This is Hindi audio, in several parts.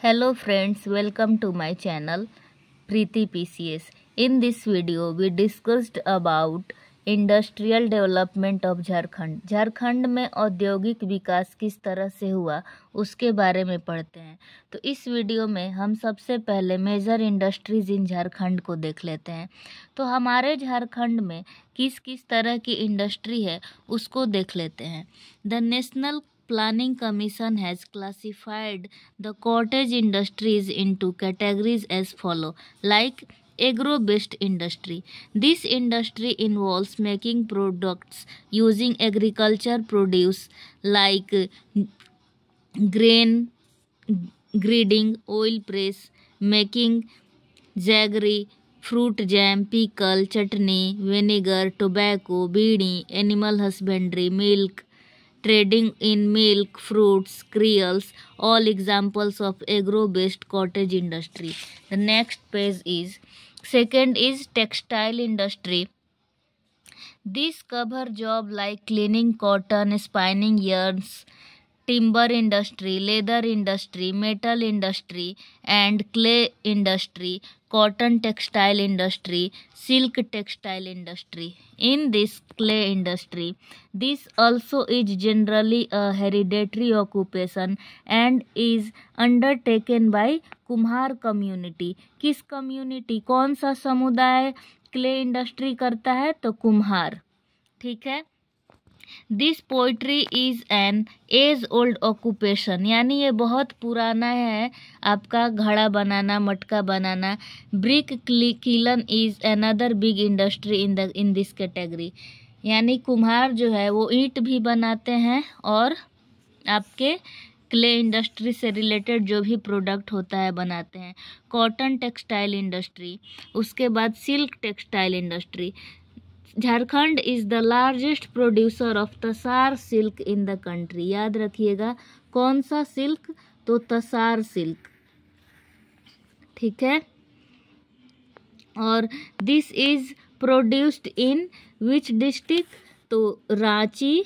Hello friends, welcome to my channel Preeti PCS. In this video we discussed about industrial development of Jharkhand. Jharkhand में औद्योगिक विकास किस तरह से हुआ उसके बारे में पढ़ते हैं। तो इस वीडियो में हम सबसे पहले मेजर इंडस्ट्रीज इन झारखंड को देख लेते हैं। तो हमारे झारखंड में किस किस तरह की इंडस्ट्री है उसको देख लेते हैं। The national Planning Commission has classified the cottage industries into categories as follow, like agro-based industry. This industry involves making products using agriculture produce like grain grinding, oil press, making jaggery, fruit jam, pickle, chutney, vinegar, tobacco, beedi, animal husbandry, milk, trading in milk, fruits, cereals, all examples of agro-based cottage industry. The next page is second is textile industry. This cover job like cleaning cotton, spinning yarns, timber industry, leather industry, metal industry and clay industry, cotton textile industry, silk textile industry. In this clay industry, this also is generally a hereditary occupation and is undertaken by कुम्हार कम्युनिटी। किस कम्युनिटी, कौन सा समुदाय क्ले इंडस्ट्री करता है? तो कुम्हार। ठीक है। This pottery is an age old occupation, यानी ये बहुत पुराना है आपका घड़ा बनाना, मटका बनाना। Brick kiln is another big industry in this category, यानी कुम्हार जो है वो ईंट भी बनाते हैं और आपके क्ले इंडस्ट्री से रिलेटेड जो भी प्रोडक्ट होता है बनाते हैं। कॉटन टेक्सटाइल इंडस्ट्री, उसके बाद silk textile industry. Jharkhand is the largest producer of tasar silk in the country. याद रखिएगा कौन सा सिल्क? तो तसार सिल्क। ठीक है। और this is produced in which district? तो रांची,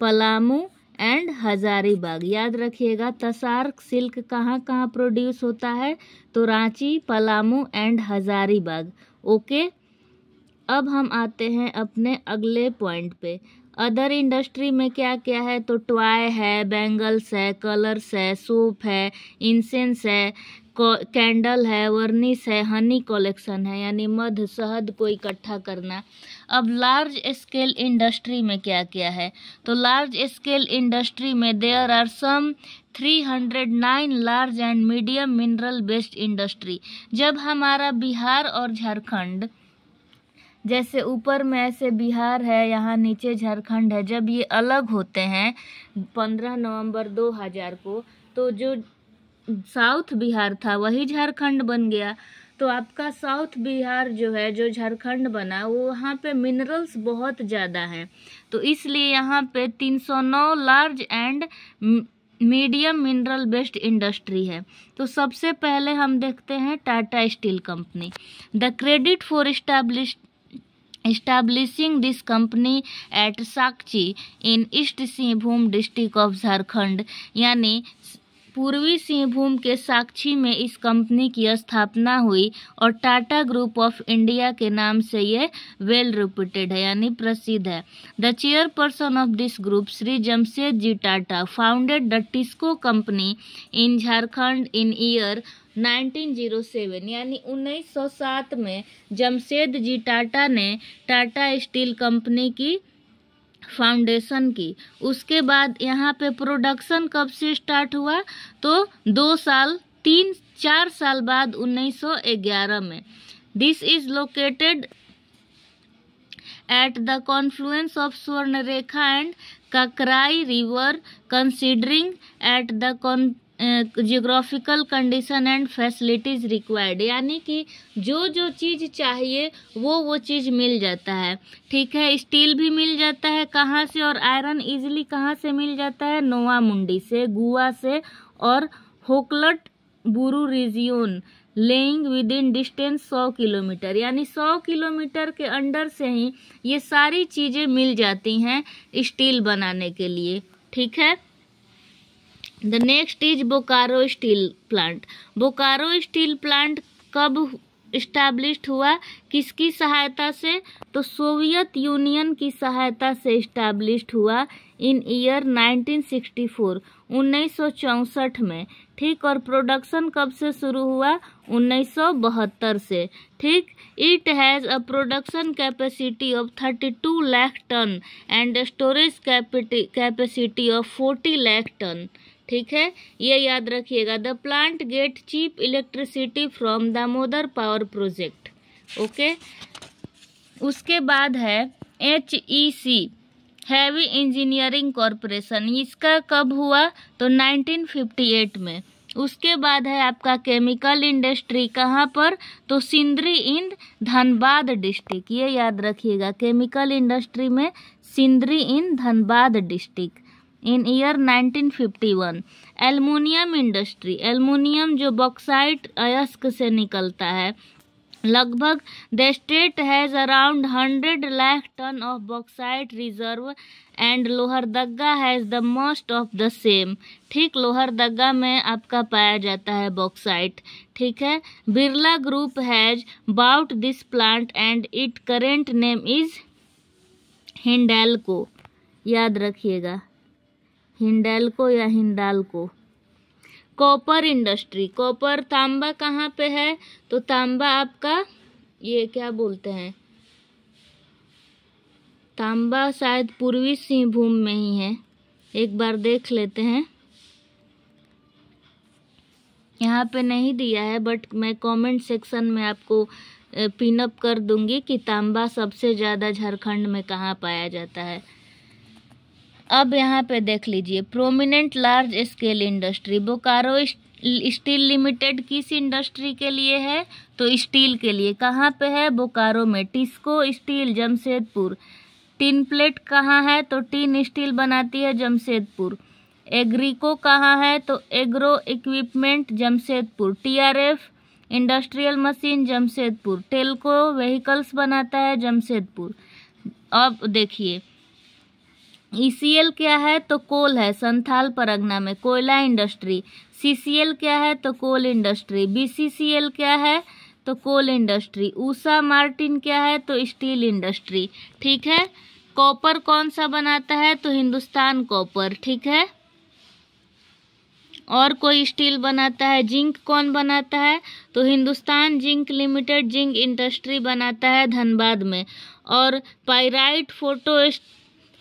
पलामू एंड हजारीबाग। याद रखिएगा तसार सिल्क कहाँ कहाँ प्रोड्यूस होता है? तो रांची, पलामू एंड हजारीबाग। ओके। अब हम आते हैं अपने अगले पॉइंट पे। अदर इंडस्ट्री में क्या क्या है? तो टॉय है, बैंगल्स है, कलर्स है, सोप है, इंसेंस है, कैंडल है, वर्निस है, हनी कलेक्शन है, यानी मध शहद को इकट्ठा करना। अब लार्ज स्केल इंडस्ट्री में क्या क्या है? तो लार्ज स्केल इंडस्ट्री में there are some 309 large and medium mineral based industry. जब हमारा बिहार और झारखंड, जैसे ऊपर में ऐसे बिहार है, यहाँ नीचे झारखंड है, जब ये अलग होते हैं 15 नवंबर 2000 को, तो जो साउथ बिहार था वही झारखंड बन गया। तो आपका साउथ बिहार जो है, जो झारखंड बना, वो वहाँ पे मिनरल्स बहुत ज़्यादा हैं, तो इसलिए यहाँ पे 309 large and medium mineral based industry है। तो सबसे पहले हम देखते हैं Tata steel company. The credit for establishing this company at Sakchi in East Singhbhum district of Jharkhand, यानी पूर्वी सिंहभूम के साक्षी में इस कंपनी की स्थापना हुई और टाटा ग्रुप ऑफ इंडिया के नाम से ये वेल रेप्यूटेड है, यानी प्रसिद्ध है। The chairperson of this group Shri Jamshed ji Tata founded the TISCO company in Jharkhand in year 1907, यानी 1907 में जमशेद जी टाटा ने टाटा स्टील कंपनी की फाउंडेशन की। उसके बाद यहाँ पे प्रोडक्शन कब से स्टार्ट हुआ? तो 4 साल बाद 1911 में। This is located at the confluence of Subarnarekha and Kharkai river, considering at the geographical condition and facilities required, यानी कि जो जो चीज़ चाहिए वो चीज़ मिल जाता है। ठीक है। स्टील भी मिल जाता है कहाँ से? और आयरन इजीली कहाँ से मिल जाता है? नोवा मुंडी से, गुआ से और होकलट बुरू region, lying within distance 100 kilometre, यानी 100 किलोमीटर के अंडर से ही ये सारी चीज़ें मिल जाती हैं स्टील बनाने के लिए। ठीक है। The next is Bokaro steel plant. Bokaro steel plant कब इस्टेब्लिश्ड हुआ, किसकी सहायता से? तो सोवियत यूनियन की सहायता से इस्टेब्लिश्ड हुआ इन ईयर 1964, 1964 में। ठीक, और प्रोडक्शन कब से शुरू हुआ? 1972 से। ठीक, it has a production capacity of 32 lakh ton and storage capacity of 40 lakh ton. ठीक है, ये याद रखिएगा। The plant get cheap electricity from Damodar power project. Okay, उसके बाद है HEC, हैवी इंजीनियरिंग कॉरपोरेशन। इसका कब हुआ? तो 1958 में। उसके बाद है आपका केमिकल इंडस्ट्री, कहाँ पर? तो सिंदरी इन धनबाद डिस्ट्रिक्ट। ये याद रखिएगा, केमिकल इंडस्ट्री में Sindri in Dhanbad district in year 1951। Aluminium industry, aluminium जो बॉक्साइट अयस्क से निकलता है, लगभग the state has around 100 lakh ton of bauxite reserve and Lohardaga has the most of the same. ठीक, लोहरदगा में आपका पाया जाता है बॉक्साइट। ठीक है, Birla group has bought this plant and it current name is Hindalco. याद रखिएगा, हिंडाल्को या हिंडाल्को। कॉपर इंडस्ट्री, कॉपर तांबा कहाँ पे है? तो तांबा आपका ये क्या बोलते हैं, तांबा शायद पूर्वी सिंहभूम में ही है। एक बार देख लेते हैं, यहाँ पे नहीं दिया है बट मैं कमेंट सेक्शन में आपको पिन अप कर दूंगी कि तांबा सबसे ज़्यादा झारखंड में कहाँ पाया जाता है। अब यहाँ पे देख लीजिए, prominent large scale industry. Bokaro steel limited किस इंडस्ट्री के लिए है? तो स्टील के लिए। कहाँ पे है? बोकारो में। TISCO steel Jamshedpur. Tin plate कहाँ है? तो टिन स्टील बनाती है जमशेदपुर। एग्रीको कहाँ है? तो agro equipment Jamshedpur. TRF industrial machine Jamshedpur. Telco vehicles बनाता है जमशेदपुर। अब देखिए, ECL क्या है? तो कोल है, संथाल परगना में कोयला इंडस्ट्री। CCL क्या है? तो कोल इंडस्ट्री। BCCL क्या है? तो कोल इंडस्ट्री। उषा मार्टिन क्या है? तो स्टील इंडस्ट्री। ठीक है, कॉपर कौन सा बनाता है? तो हिंदुस्तान कॉपर। ठीक है, और कोई स्टील बनाता है? जिंक कौन बनाता है? तो Hindustan zinc limited zinc industry बनाता है धनबाद में। और pyrite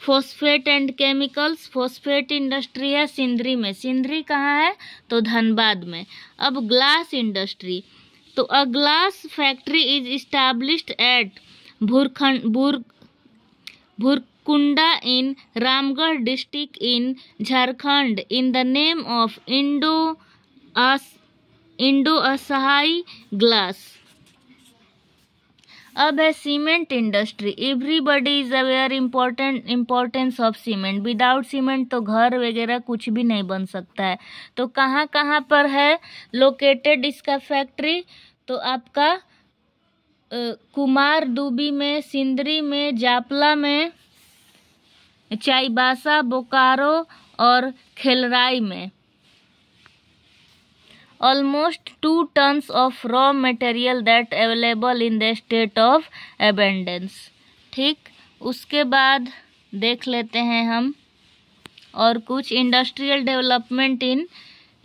phosphate and chemicals, phosphate industry है सिंदरी में। सिंदरी कहाँ है? तो धनबाद में। अब ग्लास इंडस्ट्री, तो a glass factory is established at Bhurkunda in Ramgarh district in Jharkhand in the name of Indo Asahi glass. अब है cement industry. Everybody is aware importance of cement. Without cement तो घर वगैरह कुछ भी नहीं बन सकता है। तो कहाँ कहाँ पर है लोकेटेड इसका फैक्ट्री? तो आपका कुमार डूबी में, सिंदरी में, जापला में, चाईबासा, बोकारो और खेलराई में। Almost 2 tons of raw material that available in the state of abundance। ठीक, उसके बाद देख लेते हैं हम और कुछ इंडस्ट्रियल डेवलपमेंट इन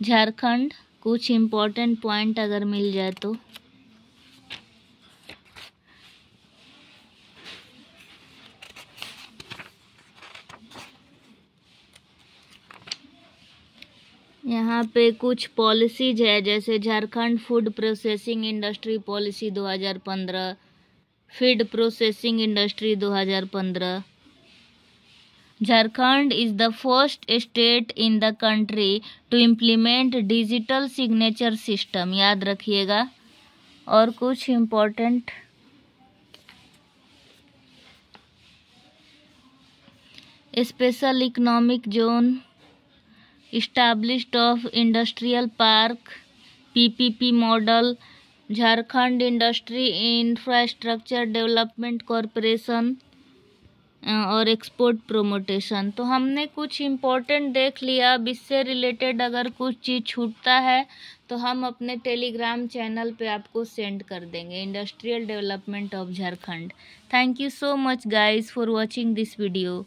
झारखंड, कुछ इम्पोर्टेंट पॉइंट अगर मिल जाए तो। यहाँ पे कुछ पॉलिसीज है, जैसे Jharkhand food processing industry policy 2015, feed processing industry 2015। Jharkhand is the first state in the country to implement digital signature system. याद रखिएगा। और कुछ important special economic zone, established of industrial park, PPP model, Jharkhand industry infrastructure development corporation, और एक्सपोर्ट प्रोमोटेशन। तो हमने कुछ इम्पोर्टेंट देख लिया। अब इससे रिलेटेड अगर कुछ चीज़ छूटता है तो हम अपने टेलीग्राम चैनल पे आपको सेंड कर देंगे। Industrial development of Jharkhand. Thank you so much guys for watching this video.